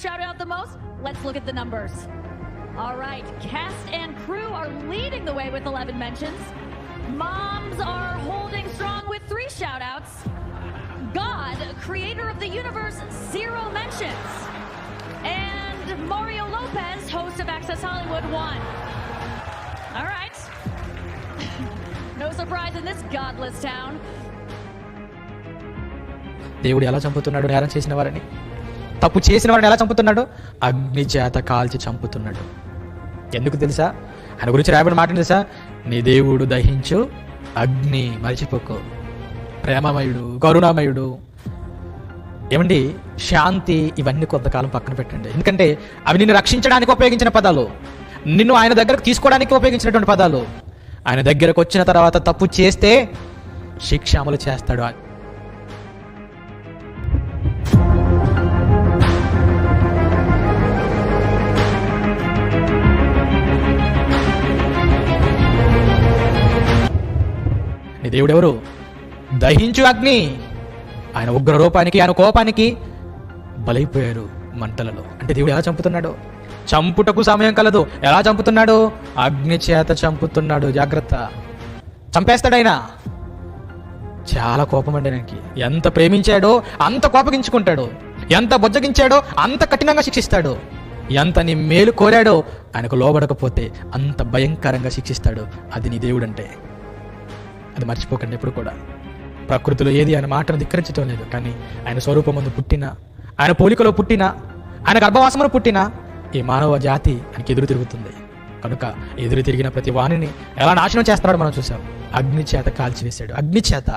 shout out the most? Let's look at the numbers. All right, cast and crew are leading the way with 11 mentions. Moms are holding strong with 3 shout outs. God, creator of the universe, 0 mentions. And Mario Lopez, host of Access Hollywood, 1. All right. No surprise in this godless town. దేవుడు ఎలా చంపుతున్నాడు నేరం చేసిన వారిని? తప్పు చేసిన వారిని ఎలా చంపుతున్నాడు? అగ్ని చేత కాల్చి చంపుతున్నాడు. ఎందుకు తెలుసా? ఆయన గురించి రాయబడిన మాట తెలుసా? నీ దేవుడు దహించు అగ్ని, మరిచిపోకు. ప్రేమమయుడు, కరుణామయుడు. ఏమండి, శాంతి, ఇవన్నీ కొంతకాలం పక్కన పెట్టండి. ఎందుకంటే అవి నిన్ను రక్షించడానికి ఉపయోగించిన పదాలు, నిన్ను ఆయన దగ్గరకు తీసుకోవడానికి ఉపయోగించినటువంటి పదాలు. ఆయన దగ్గరకు వచ్చిన తర్వాత తప్పు చేస్తే శిక్ష అమలు చేస్తాడు. నీ దేవుడు ఎవరు? దహించు అగ్ని. ఆయన ఉగ్ర రూపానికి, ఆయన కోపానికి బలైపోయారు మంటలలో. అంటే దేవుడు ఎలా చంపుతున్నాడు? చంపుటకు సమయం కలదు. ఎలా చంపుతున్నాడు? అగ్ని చేత చంపుతున్నాడు. జాగ్రత్త, చంపేస్తాడు ఆయన. చాలా కోపం అండి ఆయనకి. ఎంత ప్రేమించాడో అంత కోపగించుకుంటాడు, ఎంత బొజ్జగించాడో అంత కఠినంగా శిక్షిస్తాడు, ఎంత నీ మేలు కోరాడో ఆయనకు లోబడకపోతే అంత భయంకరంగా శిక్షిస్తాడు. అది నీ దేవుడు అంటే. అది మర్చిపోకండి ఎప్పుడు కూడా. ప్రకృతిలో ఏది ఆయన మాటను ధిక్కరించడం లేదు, కానీ ఆయన స్వరూపమందు పుట్టిన, ఆయన పోలికలో పుట్టిన, ఆయన గర్భవాసమును పుట్టిన ఈ మానవ జాతి ఆయనకి ఎదురు తిరుగుతుంది. కనుక ఎదురు తిరిగిన ప్రతి వాణిని ఎలా నాశనం చేస్తున్నాడో మనం చూసాం. అగ్ని చేత కాల్చివేశాడు. అగ్ని చేత